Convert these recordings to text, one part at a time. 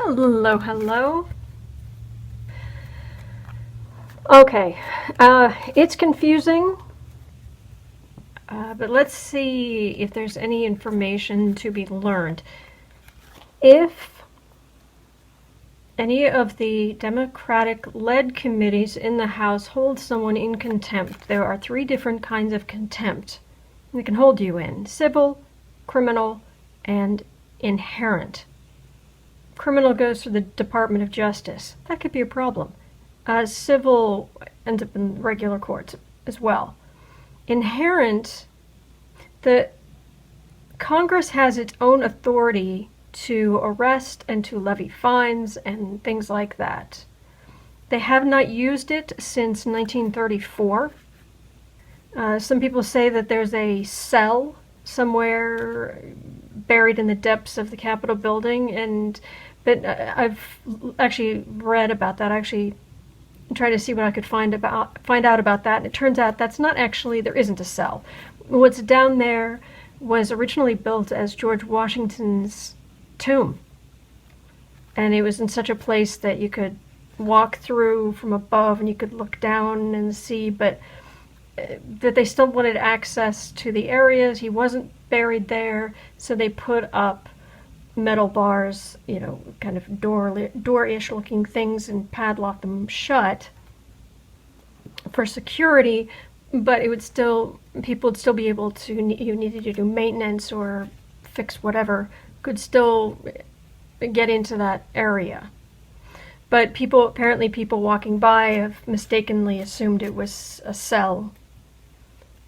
Hello, hello. Okay, it's confusing, but let's see if there's any information to be learned. If any of the Democratic-led committees in the House hold someone in contempt, there are 3 different kinds of contempt they can hold you in: civil, criminal, and inherent. Criminal goes to the Department of Justice. That could be a problem. Civil ends up in regular courts as well. Inherent, the Congress has its own authority to arrest and to levy fines and things like that. They have not used it since 1934. Some people say that there's a cell somewhere buried in the depths of the Capitol building, but I've actually read about that. I actually tried to see what I could find out about that, and it turns out that's not actually, there isn't a cell. What's down there was originally built as George Washington's tomb, and it was in such a place that you could walk through from above and you could look down and see, but that they still wanted access to the areas. He wasn't buried there, so they put up metal bars, kind of door-ish looking things, and padlocked them shut for security. But it would still, people would still be able to, you needed to do maintenance or fix whatever, could still get into that area. But apparently people walking by have mistakenly assumed it was a cell.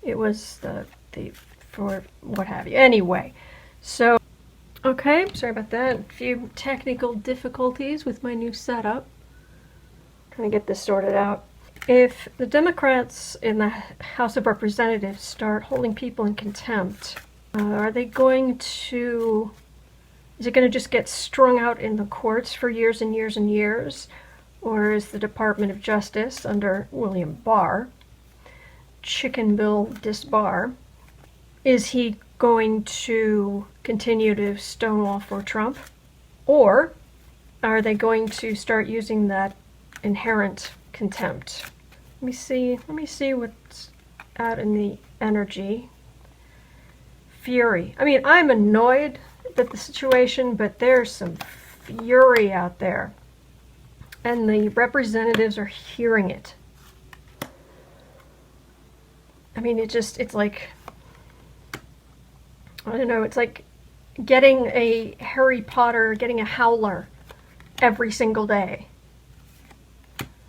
It was the for what have you. Anyway, so, okay, sorry about that. A few technical difficulties with my new setup. Trying to get this sorted out. If the Democrats in the House of Representatives start holding people in contempt, are they going to, is it going to just get strung out in the courts for years and years and years? Or is the Department of Justice under William Barr, Chicken Bill Disbar, is he going to continue to stonewall for Trump? Or are they going to start using that inherent contempt? Let me see what's out in the energy. Fury. I mean, I'm annoyed at the situation, but there's some fury out there. And the representatives are hearing it. I mean, it's like, I don't know, it's like getting a Harry Potter, getting a howler every single day.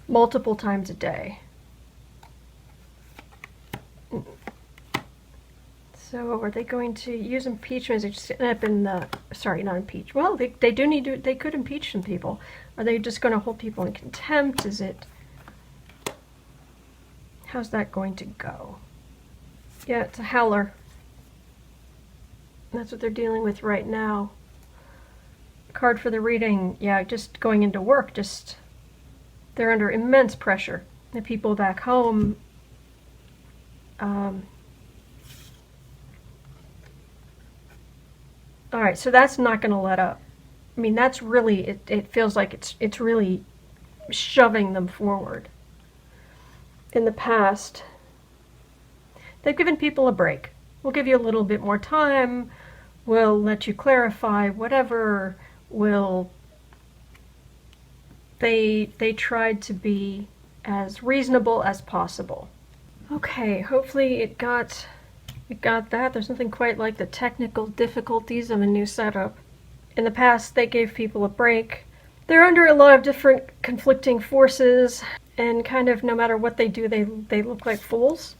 Multiple times a day. So are they going to use impeachment? Is it just up in the, sorry, not impeach. Well, they do need to, they could impeach some people. Are they just going to hold people in contempt? Is it, how's that going to go? Yeah, it's a howler. That's what they're dealing with right now. Card for the reading, yeah, just going into work, just, they're under immense pressure. The people back home, alright, so that's not going to let up. I mean, that's really, it feels like it's really shoving them forward. In the past, they've given people a break. We'll give you a little bit more time, we'll let you clarify whatever, they tried to be as reasonable as possible. Okay, hopefully it got that. There's nothing quite like the technical difficulties of a new setup. In the past, they gave people a break. They're under a lot of different conflicting forces, and kind of no matter what they do, they look like fools.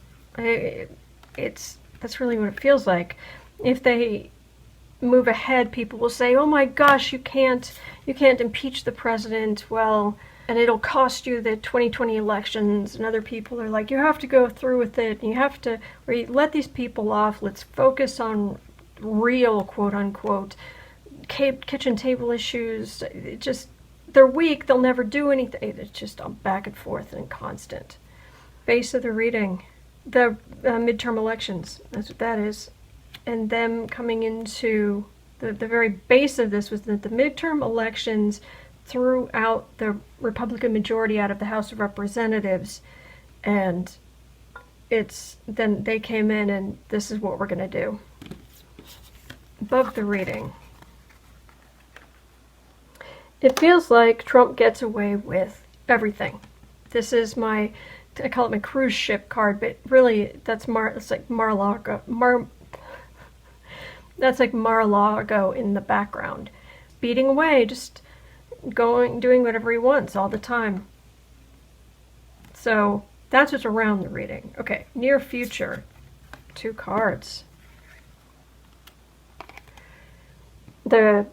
That's really what it feels like. If they move ahead, people will say, "Oh my gosh, you can't impeach the president." Well, and it'll cost you the 2020 elections, and other people are like, you have to go through with it, and you have to, or you let these people off, let's focus on real, quote-unquote, kitchen table issues. It just, they're weak, they'll never do anything. It's just back and forth and constant. Base of the reading, the midterm elections, that's what that is, and them coming into The very base of this was that the midterm elections threw out the Republican majority out of the House of Representatives, and then they came in and this is what we're going to do. Above the reading. It feels like Trump gets away with everything. This is I call it my cruise ship card, but really it's like Mar-a-Lago. That's like Mar-a-Lago in the background. Speeding away, just doing whatever he wants all the time. So that's what's around the reading. Okay, near future. 2 cards. The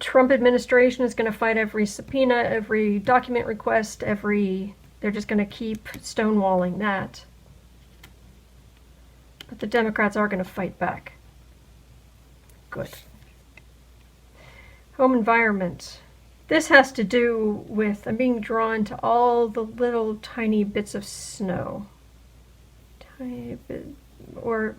Trump administration is going to fight every subpoena, every document request, they're just going to keep stonewalling that. But the Democrats are going to fight back. Good. Home environment. This has to do with, I'm being drawn to all the little tiny bits of snow. Tiny bit, or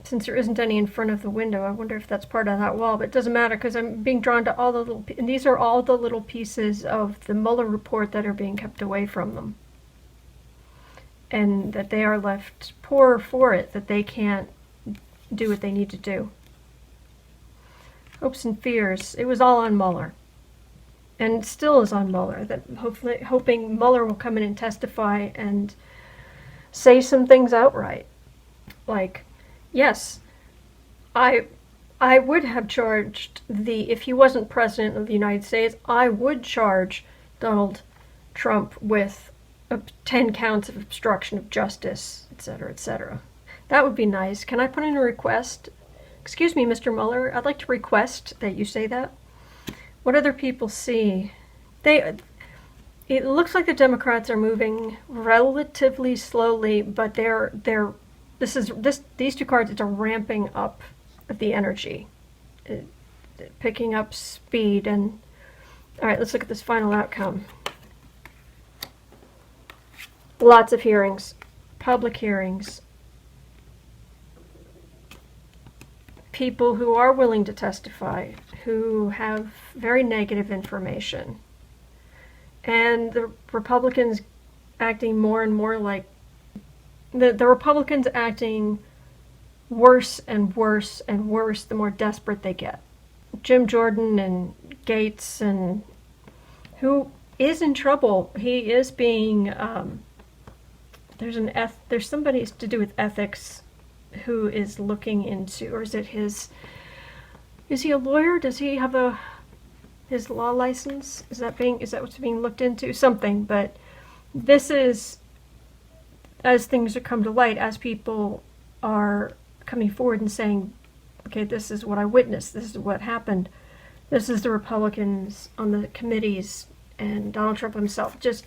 since there isn't any in front of the window, I wonder if that's part of that wall, but it doesn't matter because I'm being drawn to all the little, and these are all the little pieces of the Muller report that are being kept away from them. And that they are left poor for it, that they can't do what they need to do. Hopes and fears. It was all on Muller. And still is on Muller. That hoping Muller will come in and testify and say some things outright. Like, yes, I would have charged if he wasn't president of the United States, I would charge Donald Trump with 10 counts of obstruction of justice, etc., etc. That would be nice. Can I put in a request? Excuse me, Mr. Mueller, I'd like to request that you say that. What other people see? It looks like the Democrats are moving relatively slowly, but these 2 cards, it's a ramping up of the energy, picking up speed. And all right, let's look at this final outcome. Lots of hearings, public hearings. People who are willing to testify, who have very negative information. And the Republicans acting more and more like, the Republicans acting worse and worse and worse the more desperate they get. Jim Jordan and Gates, and who is in trouble. He is being, there's somebody to do with ethics who is looking into, or is he a lawyer? Does he have his law license? Is that what's being looked into? Something, but this is, as things come to light, as people are coming forward and saying, okay, this is what I witnessed, this is what happened, this is the Republicans on the committees, and Donald Trump himself just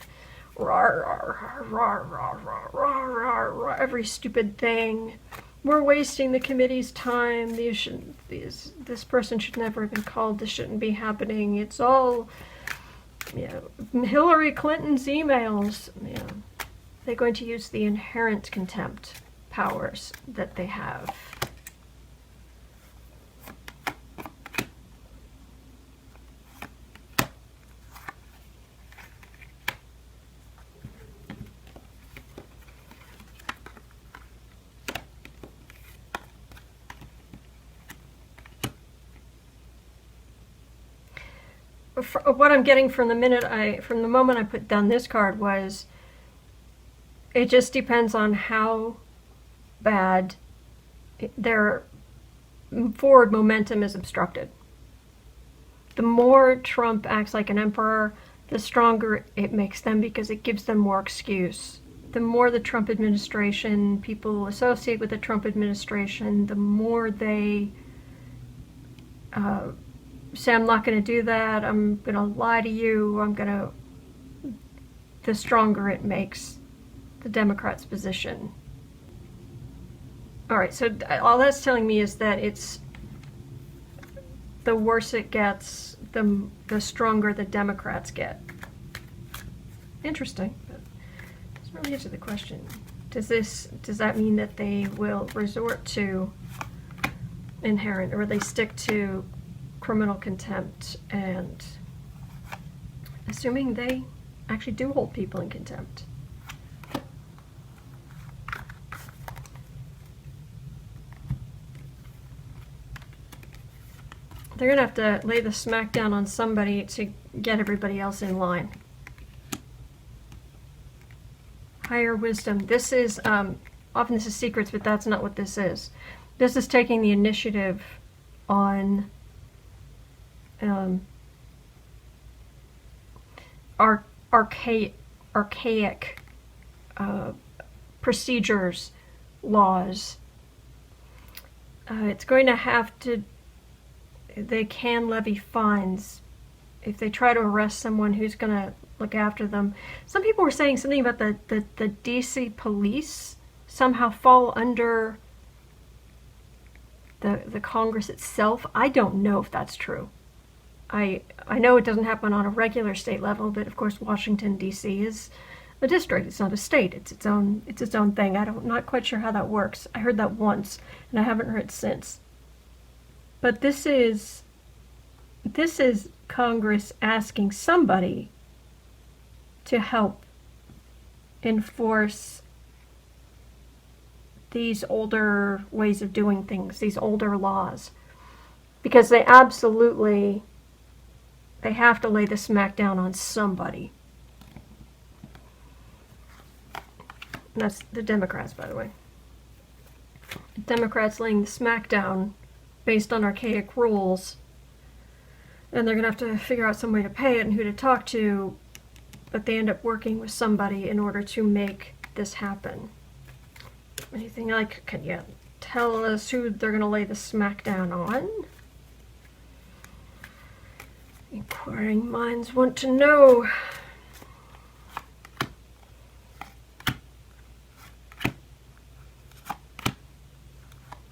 every stupid thing. We're wasting the committee's time. This person should never have been called. This shouldn't be happening. It's all, Hillary Clinton's emails. They're going to use the inherent contempt powers that they have. What I'm getting from the moment I put down this card was, it just depends on how bad their forward momentum is obstructed. The more Trump acts like an emperor, the stronger it makes them because it gives them more excuse. The more the Trump administration, people associate with the Trump administration, the more they say, I'm not going to do that, I'm going to lie to you, the stronger it makes the Democrats' position. All right, so all that's telling me is that it's the worse it gets, the stronger the Democrats get. Interesting, but it doesn't really answer the question. Does that mean that they will resort to inherent, or they stick to criminal contempt, and assuming they actually do hold people in contempt. They're going to have to lay the smackdown on somebody to get everybody else in line. Higher wisdom. This is, often this is secrets, but that's not what this is. This is taking the initiative on archaic procedures, laws. It's going to have to, they can levy fines if they try to arrest someone who's going to look after them. Some people were saying something about the DC police somehow fall under the Congress itself. I don't know if that's true. I know it doesn't happen on a regular state level, but of course Washington DC is a district. It's not a state. It's its own thing. I'm not quite sure how that works. I heard that once, and I haven't heard it since. But this is Congress asking somebody to help enforce these older ways of doing things, these older laws. Because they have to lay the smackdown on somebody. And that's the Democrats, by the way. Democrats laying the smackdown based on archaic rules, and they're going to have to figure out some way to pay it and who to talk to, but they end up working with somebody in order to make this happen. Anything like, can you tell us who they're going to lay the smackdown on? Inquiring minds want to know.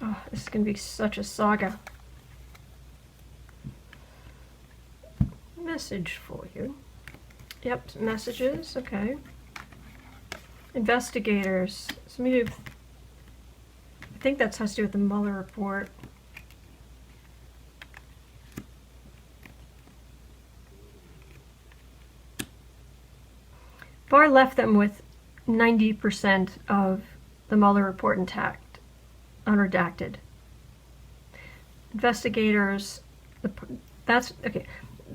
Oh, this is going to be such a saga. Message for you. Yep, messages, okay. Investigators. I think that has to do with the Mueller report. Barr left them with 90% of the Mueller report intact, unredacted. Investigators, that's, okay,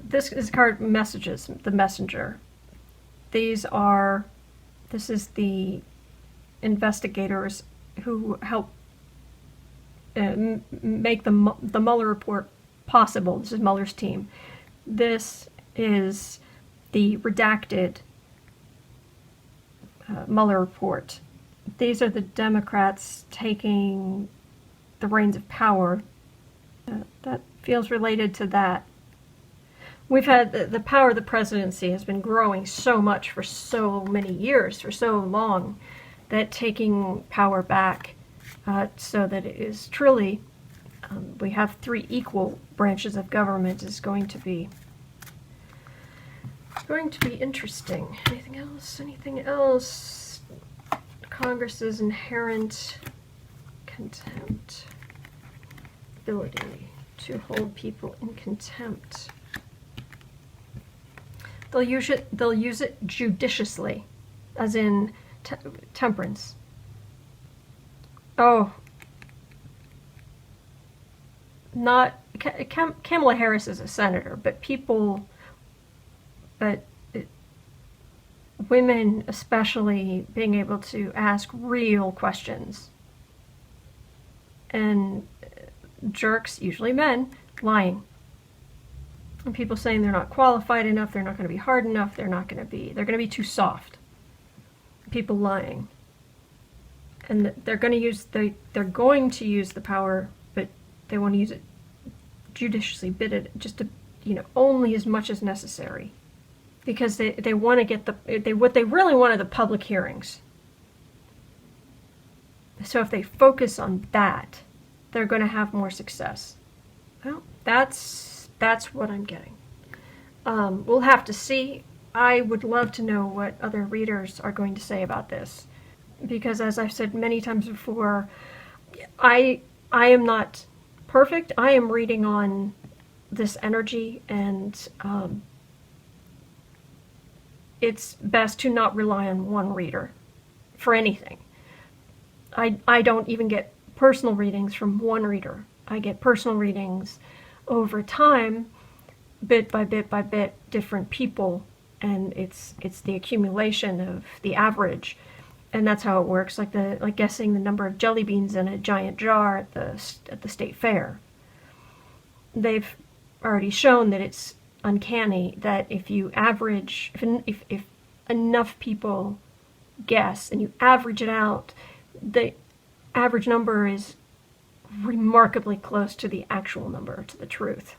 this is card messages, the messenger. This is the investigators who help make the Mueller report possible. This is Mueller's team. This is the redacted Mueller report. These are the Democrats taking the reins of power. That feels related to that. We've had the power of the presidency has been growing so much for so many years, for so long, that taking power back so that it is truly, we have 3 equal branches of government is going to be interesting. Anything else? Anything else? Congress's inherent contempt, ability to hold people in contempt. They'll use it judiciously, as in temperance. Oh, not Kamala Harris is a senator, but women especially being able to ask real questions, and jerks, usually men, lying. And people saying they're not qualified enough, they're not going to be hard enough, they're going to be too soft. People lying. And they're going to use the power, but they want to use it judiciously, bid it just to, only as much as necessary. Because they want to get what they really want are the public hearings. So if they focus on that, they're going to have more success. Well, that's what I'm getting. We'll have to see. I would love to know what other readers are going to say about this. Because as I've said many times before, I am not perfect. I am reading on this energy, and it's best to not rely on one reader for anything. I don't even get personal readings from one reader. I get personal readings over time, bit by bit by bit, different people, and it's the accumulation of the average, and that's how it works. Like guessing the number of jelly beans in a giant jar at the state fair. They've already shown that it's uncanny that if you average, if enough people guess and you average it out, the average number is remarkably close to the actual number, to the truth.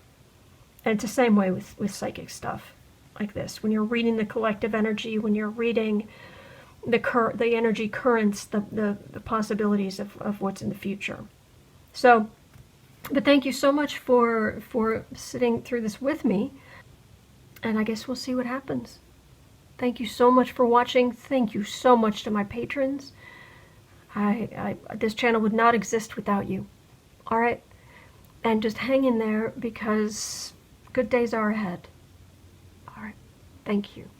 And it's the same way with psychic stuff like this. When you're reading the collective energy, when you're reading the energy currents, the possibilities of what's in the future. So, but thank you so much for sitting through this with me, and I guess we'll see what happens. Thank you so much for watching. Thank you so much to my patrons. This channel would not exist without you. All right? And just hang in there, because good days are ahead. All right. Thank you.